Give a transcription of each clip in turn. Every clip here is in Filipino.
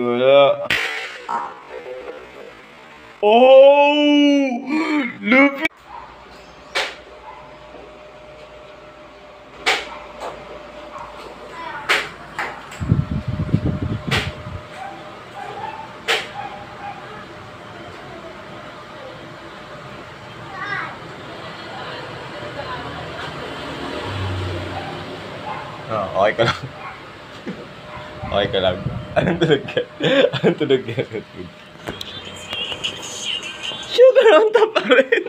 Wala. Oh! Lupit! Okay ka lang. Okay ka lang. Anong tunog ka? Anong tunog ka? Sugar on top pa rin.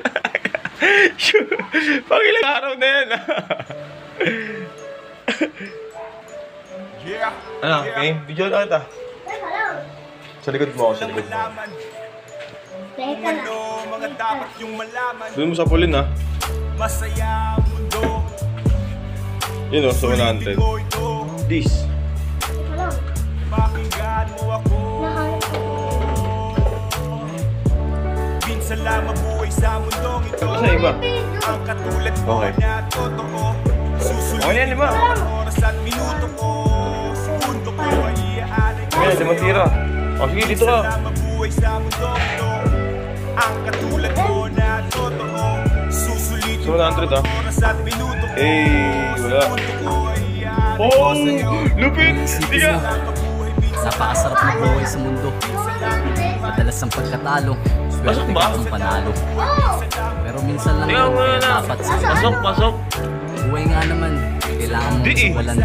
Pang ilang araw na yan. Ano? Okay? Video na kita. Sa likod mo ako, sa likod mo. Doon mo sa pulin ha. Masaya mundo. Yun o, so 100. This. Pakinggan mo ako. Minsan lang mabuhay sa mundong ito. Asa iba? Ang katulad mo na totoo. Susulit ang oras at minuto ko. Segundo ko ay iaalay ko. Ayan, dimatira. O sige, dito ka. Minsan lang mabuhay sa mundong ito. Ang katulad mo na totoo. Susulit ang oras at minuto ko. Wala. Oh! Lupit! Hindi ka! Napakasarap na buhay sa mundo. Madalas ang pagkatalo, swerte ka ang panalo. Pero minsan lang dapat sa pasok! buhay nga naman, kailangan mo simulan.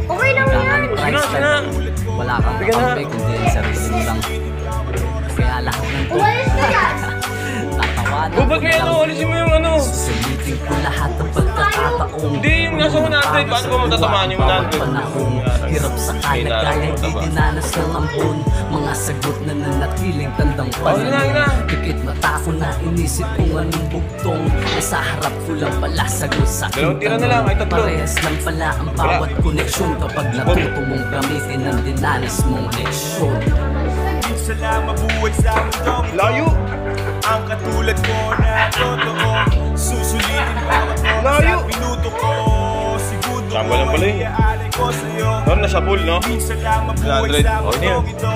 Ika nga ni Price Tag, wala kang kakampi kundi ang sarili mo lang. Kaya lahat ng to tatawanan ba't kaya alisin mo yung ano? susulitin ko lahat ng pagkakataong. Hindi, yung nasa 100, paano ko matatamaan yung 100? Hirap sa kaya kaya di dinanas ng ambon. Mga sagot na nanatiling tandang panahon. Dikit mata ko na inisip kung anong bugtong. Sa harap ko lang pala sagot sa aking tanong. Parehas lang pala ang bawat koneksyon kapag natuto mong gamitin ang dinanas mong leksyon. Minsan lang mabuhay sa mundong layo! Ang katulad ko na totoo. Susulitin bawat oras at minuto ko. Segundo ko ay iaalay ko sa'yo. Nasa pool, no? Minsan lang mabuhay sa mundong ito.